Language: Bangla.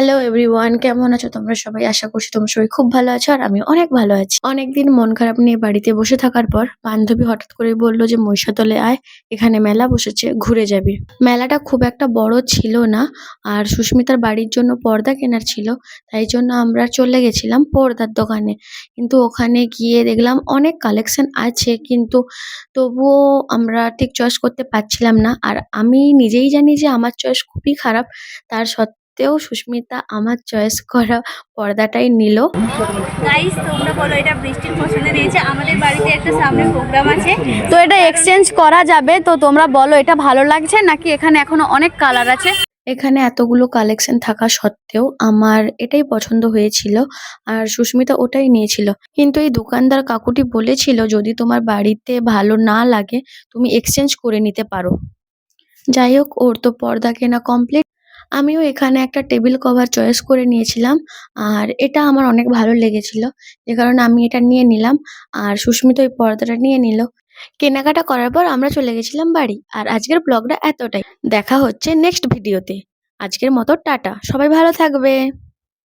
হ্যালো এভরিওয়ান, কেমন আছো তোমরা সবাই? আশা করছি তোমরা সবাই খুব ভালো আছো আর আমি অনেক ভালো আছি। অনেকদিন মন খারাপ নিয়ে বাড়িতে বসে থাকার পর বান্ধবী হঠাৎ করে বলল যে মহিষাদলে আয়, এখানে মেলা বসেছে, ঘুরে যাবি। মেলাটা খুব একটা বড় ছিল না, আর সুস্মিতার বাড়ির জন্য পর্দা কেনার ছিল, তাই জন্য আমরা চলে গেছিলাম পর্দার দোকানে। কিন্তু ওখানে গিয়ে দেখলাম অনেক কালেকশন আছে, কিন্তু তবুও আমরা ঠিক চয়েস করতে পারছিলাম না। আর আমি নিজেই জানি যে আমার চয়েস খুবই খারাপ, তার সত্ত্বেও সুস্মিতা আমার চয়েস করা পর্দাটাই নিল। গাইস তোমরা বলো এটা বৃষ্টির পছন্দ নিয়েছে। আমাদের বাড়িতে একটা সামনে প্রোগ্রাম আছে, তো এটা এক্সচেঞ্জ করা যাবে। তো তোমরা বলো এটা ভালো লাগছে নাকি এখানে এখনো অনেক কালার আছে। এখানে এতগুলো কালেকশন থাকা সত্ত্বেও আমার এটাই পছন্দ হয়েছিল, আর সুস্মিতা ওটাই নিয়েছিল। কিন্তু এই দোকানদার কাকুটি বলেছিল যদি তোমার বাড়িতে ভালো না লাগে তুমি এক্সচেঞ্জ করে নিতে পারো। যাই হোক, ওর তো পর্দা কেনা কমপ্লিট। আমিও এখানে একটা টেবিল কভার চয়েস করে নিয়েছিলাম, আর এটা আমার অনেক ভালো লেগেছিল, যে কারণে আমি এটা নিয়ে নিলাম। আর সুস্মিতা ওই পর্দাটা নিয়ে নিল। কেনাকাটা করার পর আমরা চলে গেছিলাম বাড়ি। আর আজকের ব্লগটা এতটাই। দেখা হচ্ছে নেক্সট ভিডিওতে। আজকের মতো টাটা, সবাই ভালো থাকবে।